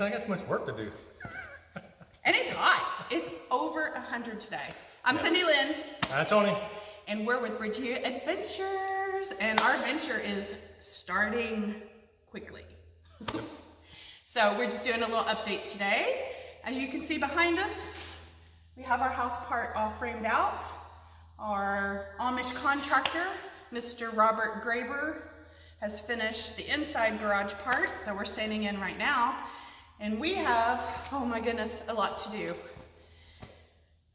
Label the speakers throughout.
Speaker 1: I got too much work to do.
Speaker 2: And it's hot. It's over 100 today. I'm Cindy Lynn.
Speaker 1: Hi, Tony.
Speaker 2: And we're with BridgeviewAdventures. And our adventure is starting quickly. So we're just doing a little update today. As you can see behind us, we have our house part all framed out. Our Amish contractor, Mr. Robert Graber, has finished the inside garage part that we're standing in right now. And we have, oh my goodness, a lot to do.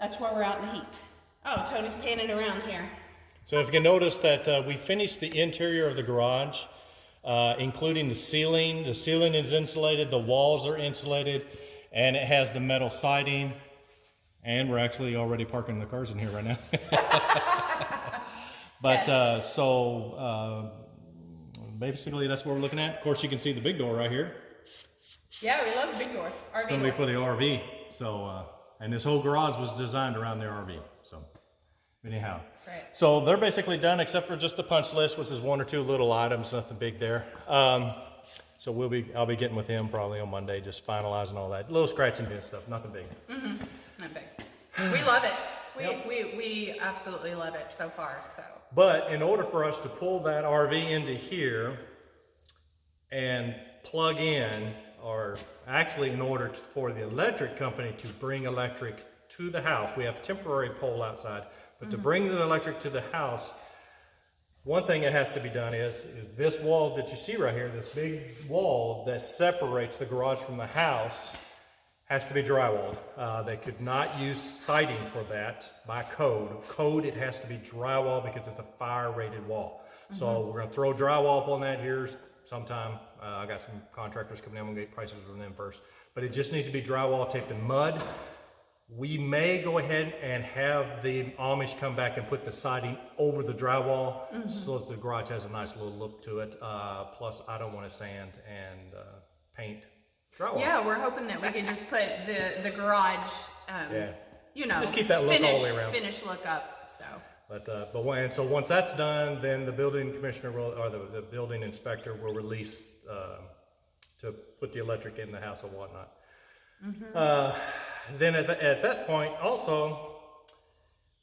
Speaker 2: That's why we're out in the heat. Oh, Tony's panning around here.
Speaker 1: So if you can notice that we finished the interior of the garage, including the ceiling. The ceiling is insulated, the walls are insulated, and it has the metal siding. And we're actually already parking the cars in here right now. But
Speaker 2: yes.
Speaker 1: Basically that's what we're looking at. Of course, you can see the big door right here.
Speaker 2: Yeah, we love the big door. RV
Speaker 1: It's going to be for the RV. So, and this whole garage was designed around the RV. So, anyhow.
Speaker 2: That's right.
Speaker 1: So they're basically done except for just the punch list, which is one or two little items, nothing big there. So I'll be getting with him probably on Monday, just finalizing all that. Little scratching and stuff, nothing big.
Speaker 2: Mm-hmm. Not big. We love it.
Speaker 1: Yep.
Speaker 2: We absolutely love it so far. So.
Speaker 1: But in order for us to pull that RV into here and plug in, or actually in order for the electric company to bring electric to the house, we have a temporary pole outside, but to bring the electric to the house, one thing that has to be done is this wall that you see right here, this big wall that separates the garage from the house, has to be drywalled. They could not use siding for that by code. It has to be drywall because it's a fire rated wall. So we're gonna throw drywall up on that here sometime. I got some contractors coming in, we'll get prices from them first. But it just needs to be drywall taped in mud. We may go ahead and have the Amish come back and put the siding over the drywall so that the garage has a nice little look to it. Plus, I don't want to sand and paint drywall.
Speaker 2: Yeah, we're hoping that we can just put the garage, you know,
Speaker 1: just keep that look all the way around.
Speaker 2: Finish look up. So.
Speaker 1: So once that's done, then the building commissioner will, or the building inspector will release to put the electric in the house and whatnot. Then at that point, also,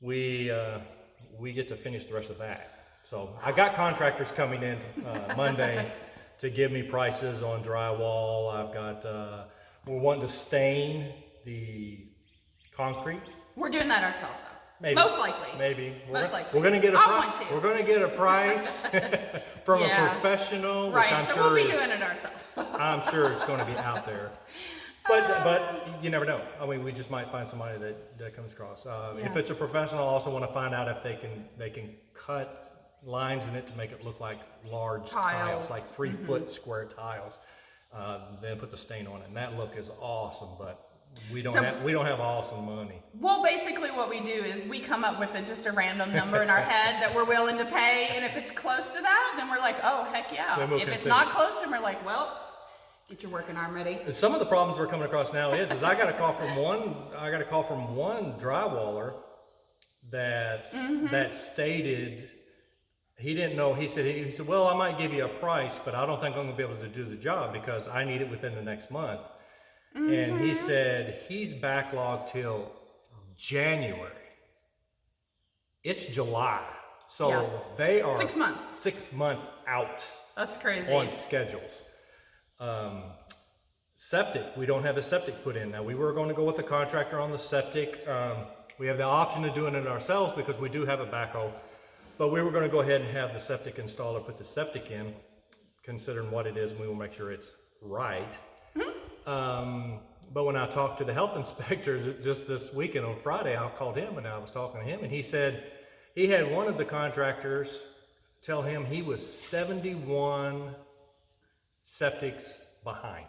Speaker 1: we get to finish the rest of that. So I got contractors coming in Monday to give me prices on drywall. I've got, we're wanting to stain the concrete.
Speaker 2: We're doing that ourselves, though.
Speaker 1: Maybe.
Speaker 2: Most likely.
Speaker 1: Maybe.
Speaker 2: Most likely.
Speaker 1: We're gonna get a
Speaker 2: We're
Speaker 1: gonna get a price from a professional, which I'm
Speaker 2: so
Speaker 1: sure
Speaker 2: we'll be doing it ourselves.
Speaker 1: I'm sure it's going to be out there. But you never know. I mean, we just might find somebody that comes across. If it's a professional, I also want to find out if they can cut lines in it to make it look like large tiles like 3-foot square tiles. Then put the stain on it, and that look is awesome. But we don't have awesome money.
Speaker 2: Well, basically what we do is we come up with just a random number in our head that we're willing to pay, and if it's close to that, then we're like, oh, heck yeah. If it's not close, then we're like, well, get your working arm ready.
Speaker 1: Some of the problems we're coming across now is I got a call from one drywaller that stated he didn't know. He said, well, I might give you a price, but I don't think I'm gonna be able to do the job because I need it within the next month. And he said he's backlogged till January. It's July. So they are
Speaker 2: 6 months.
Speaker 1: 6 months out.
Speaker 2: That's crazy.
Speaker 1: On schedules. Septic, we don't have a septic put in. Now we were going to go with a contractor on the septic. We have the option of doing it ourselves because we do have a backhoe. But we were going to go ahead and have the septic installer put the septic in, considering what it is, and we will make sure it's right. But when I talked to the health inspector just this weekend on Friday, I called him and I was talking to him, and he said he had one of the contractors tell him he was 71 septics behind.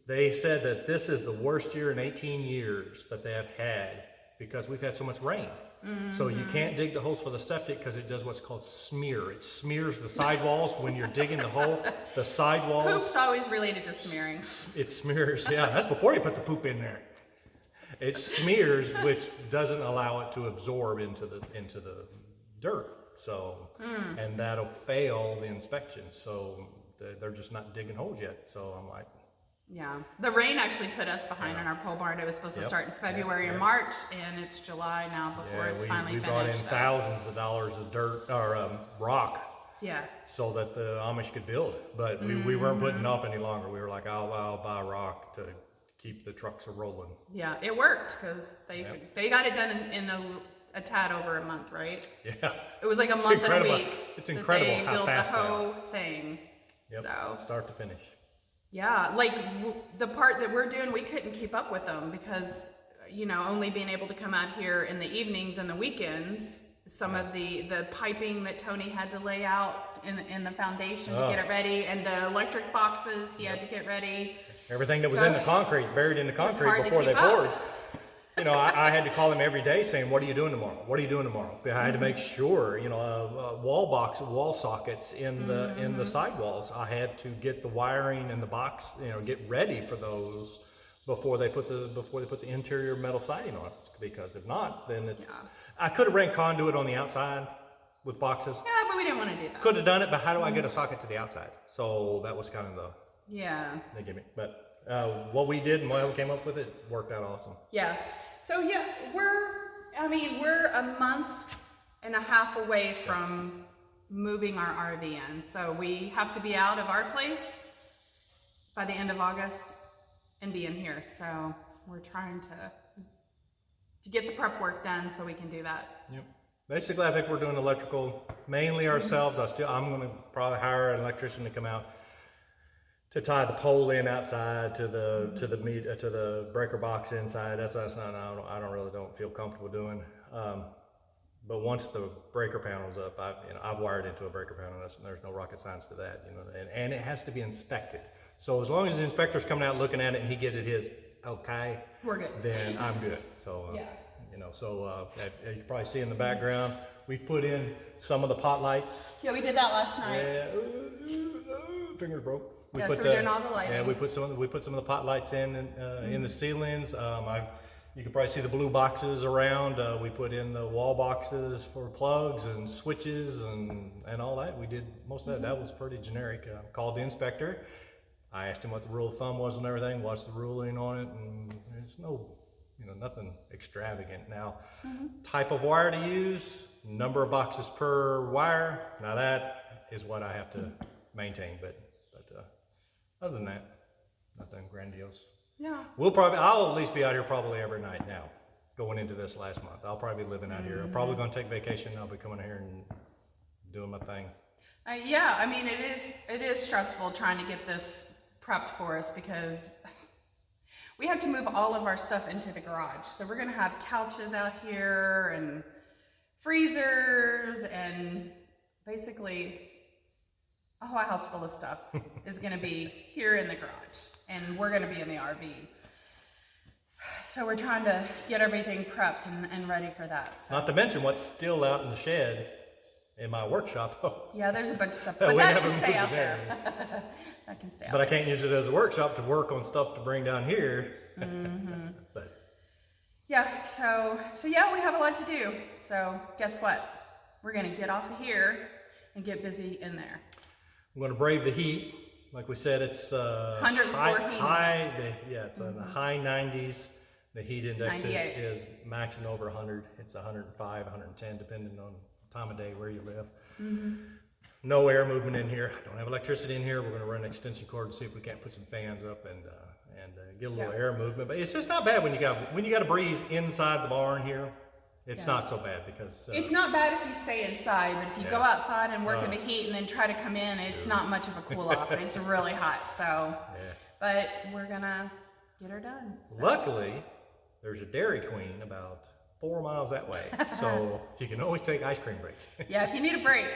Speaker 1: They said that this is the worst year in 18 years that they have had because we've had so much rain. So you can't dig the holes for the septic because it does what's called smear. It smears the sidewalls when you're digging the hole. The sidewalls.
Speaker 2: Poop's always related to smearing.
Speaker 1: It smears, yeah. That's before you put the poop in there. It smears, which doesn't allow it to absorb into the dirt. So, and that'll fail the inspection. So they're just not digging holes yet. So I'm like,
Speaker 2: Yeah, the rain actually put us behind on our pole barn. It was supposed to start in February or March, and it's July now before it's finally finished.
Speaker 1: We brought in thousands of dollars of dirt or rock.
Speaker 2: Yeah.
Speaker 1: So that the Amish could build, but we weren't putting it off any longer. We were like, I'll buy rock to keep the trucks rolling.
Speaker 2: Yeah, it worked because they got it done in a tad over a month, right?
Speaker 1: Yeah.
Speaker 2: It was like a month and a week.
Speaker 1: It's incredible how fast
Speaker 2: they built the whole thing.
Speaker 1: Yep.
Speaker 2: So
Speaker 1: start to finish.
Speaker 2: Yeah, like the part that we're doing, we couldn't keep up with them because, you know, only being able to come out here in the evenings and the weekends, some of the piping that Tony had to lay out in the foundation to get it ready, and the electric boxes he had to get ready.
Speaker 1: Everything that was in the concrete, buried in the concrete before they poured. You know, I had to call him every day saying, what are you doing tomorrow? What are you doing tomorrow? I had to make sure, you know, wall sockets in the sidewalls. I had to get the wiring and the box, you know, get ready for those before they put the interior metal siding on it. Because if not, then it's, I could have ran conduit on the outside with boxes.
Speaker 2: Yeah, but we didn't want to do that.
Speaker 1: Could have done it, but how do I get a socket to the outside? So that was kind of the gimmick. But what we did and what we came up with, it worked out awesome.
Speaker 2: Yeah. So yeah, we're a month and a half away from moving our RV in. So we have to be out of our place by the end of August and be in here. So we're trying to get the prep work done so we can do that. Yep.
Speaker 1: Basically, I think we're doing electrical mainly ourselves. I'm going to probably hire an electrician to come out to tie the pole in outside to the breaker box inside. That's something I don't feel comfortable doing. But once the breaker panel's up, I've wired into a breaker panel. There's no rocket science to that, you know. And it has to be inspected. So as long as the inspector's coming out looking at it and he gives it his okay,
Speaker 2: we're good.
Speaker 1: Then I'm good. So you know, so as you probably see in the background, we've put in some of the pot lights.
Speaker 2: Yeah, we did that last night.
Speaker 1: Yeah, fingers broke.
Speaker 2: So we're doing all the lighting.
Speaker 1: Yeah, we put some of the pot lights in the ceilings. You can probably see the blue boxes around. We put in the wall boxes for plugs and switches and all that. We did most of that. That was pretty generic. Called the inspector. I asked him what the rule of thumb was and everything. What's the ruling on it? And there's nothing extravagant. Now, type of wire to use, number of boxes per wire. Now that is what I have to maintain. But other than that, nothing grandiose.
Speaker 2: Yeah.
Speaker 1: I'll at least be out here probably every night now, going into this last month. I'll probably be living out here. I'm probably going to take vacation. I'll be coming here and doing my thing.
Speaker 2: Yeah, I mean, it is stressful trying to get this prepped for us because we have to move all of our stuff into the garage. So we're going to have couches out here and freezers and basically a whole house full of stuff is going to be here in the garage, and we're going to be in the RV. So we're trying to get everything prepped and ready for that. So.
Speaker 1: Not to mention what's still out in the shed in my workshop.
Speaker 2: Yeah, there's a bunch of stuff, but that can stay out there. That can stay out.
Speaker 1: But I can't use it as a workshop to work on stuff to bring down here. But
Speaker 2: yeah, so yeah, we have a lot to do. So guess what? We're going to get off of here and get busy in there.
Speaker 1: I'm going to brave the heat. Like we said, it's
Speaker 2: 104
Speaker 1: it's in the high 90s. The heat index is maxing over 100. It's 105, 110, depending on the time of day where you live. No air movement in here. I don't have electricity in here. We're going to run an extension cord and see if we can't put some fans up and get a little air movement. But it's just not bad when you got a breeze inside the barn here. It's not so bad because
Speaker 2: it's not bad if you stay inside, but if you go outside and work in the heat and then try to come in, it's not much of a cool off. It's really hot. So, but we're gonna get her done. So.
Speaker 1: Luckily, there's a Dairy Queen about 4 miles that way, so you can always take ice cream breaks.
Speaker 2: Yeah, if you need a break,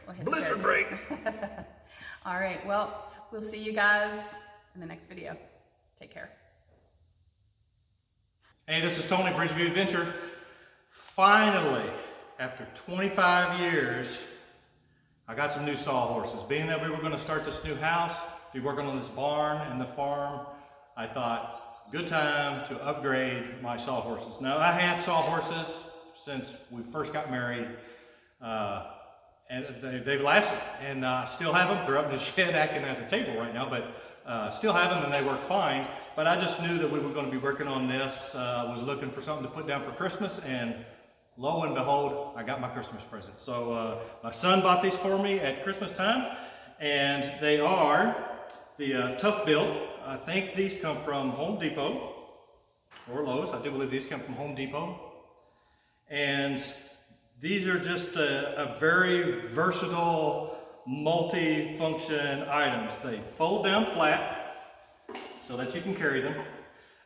Speaker 2: we'll hit
Speaker 1: blizzard break.
Speaker 2: All right. Well, we'll see you guys in the next video. Take care.
Speaker 1: Hey, this is Tony, Bridgeview Adventure. Finally, after 25 years, I got some new sawhorses. Being that we were going to start this new house, be working on this barn and the farm, I thought, good time to upgrade my sawhorses. Now, I had sawhorses since we first got married, and they've lasted. And I still have them. They're up in the shed acting as a table right now, but Still have them and they work fine, but I just knew that we were going to be working on this. Was looking for something to put down for Christmas, and lo and behold, I got my Christmas present. So my son bought these for me at Christmas time, and they are the Toughbuilt. I think these come from Home Depot or Lowe's. I do believe these come from Home Depot. And these are just a very versatile, multi-function items. They fold down flat so that you can carry them.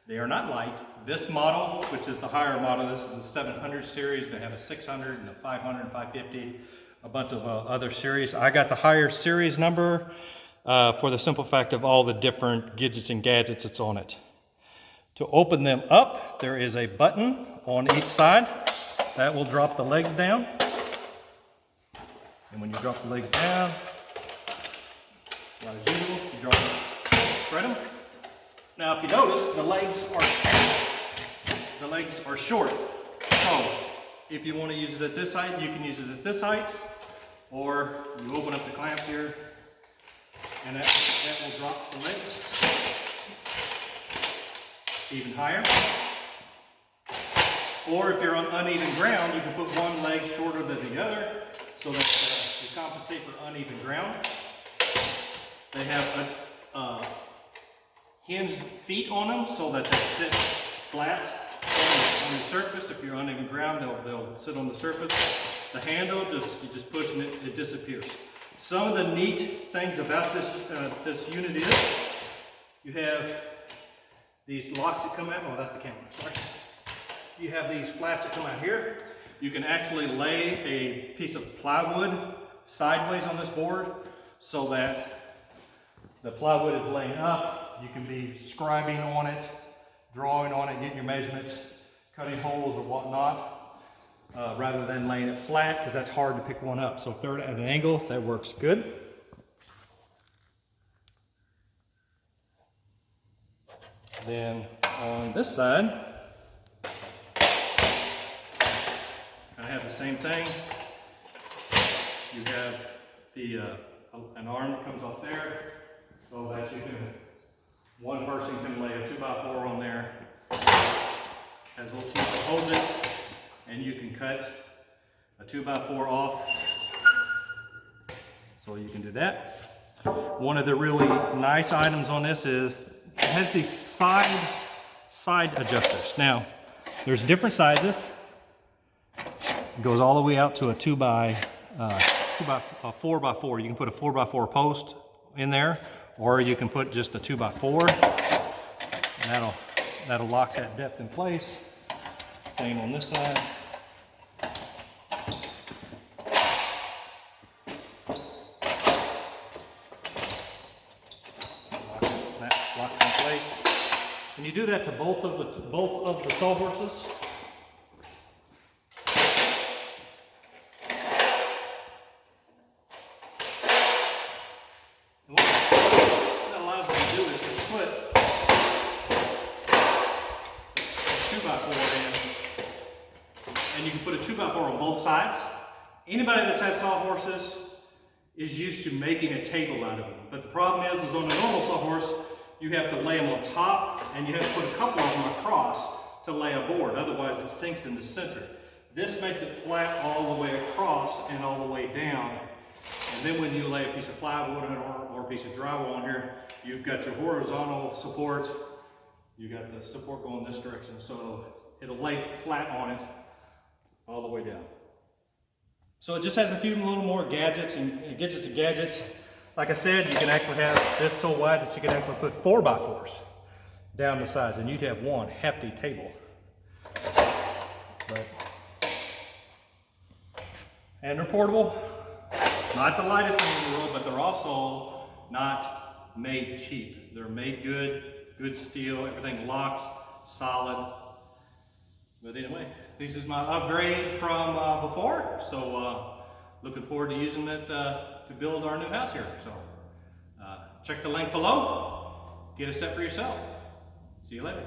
Speaker 1: They are not light. This model, which is the higher model, this is the 700 series. They have a 600 and a 500 and 550, a bunch of other series. I got the higher series number for the simple fact of all the different gadgets and gadgets that's on it. To open them up, there is a button on each side that will drop the legs down. And when you drop the legs down, like as usual, you drop them, spread them. Now, if you notice, the legs are short. So, if you want to use it at this height, you can use it at this height, or you open up the clamp here, and that will drop the legs even higher. Or if you're on uneven ground, you can put one leg shorter than the other, so that you compensate for uneven ground. They have hinged feet on them so that they sit flat on the surface. If you're on uneven ground, they'll sit on the surface. The handle, you just push and it disappears. Some of the neat things about this unit is you have these locks that come out. Oh, that's the camera, sorry. You have these flaps that come out here. You can actually lay a piece of plywood sideways on this board so that the plywood is laying up. You can be scribing on it, drawing on it, getting your measurements, cutting holes or whatnot, rather than laying it flat, because that's hard to pick one up. So if they're at an angle, that works good. Then on this side, I have the same thing. You have an arm that comes off there, so that one person can lay a 2x4 on there, has a little teeth that holds it, and you can cut a 2x4 off, so you can do that. One of the really nice items on this is it has these side adjusters. Now, there's different sizes. It goes all the way out to a 4x4. You can put a 4x4 post in there, or you can put just a 2x4. And that'll lock that depth in place. Same on this side. That locks in place. And you do that to both of the sawhorses. And you can put a 2x4 on both sides. Anybody that's had sawhorses is used to making a table out of them. But the problem is on a normal sawhorse, you have to lay them on top, and you have to put a couple of them across to lay a board. Otherwise, it sinks in the center. This makes it flat all the way across and all the way down. And then when you lay a piece of plywood or a piece of drywall on here, you've got your horizontal support. You got the support going this direction, so it'll lay flat on it all the way down. So it just has a few little more gadgets and gadgets. Like I said, you can actually have this so wide that you can actually put 4x4s down the sides, and you'd have one hefty table. And they're portable. Not the lightest thing in the world, but they're also not made cheap. They're made good steel, everything locks, solid. But anyway, this is my upgrade from before, so looking forward to using it to build our new house here. So check the link below, get a set for yourself. See you later.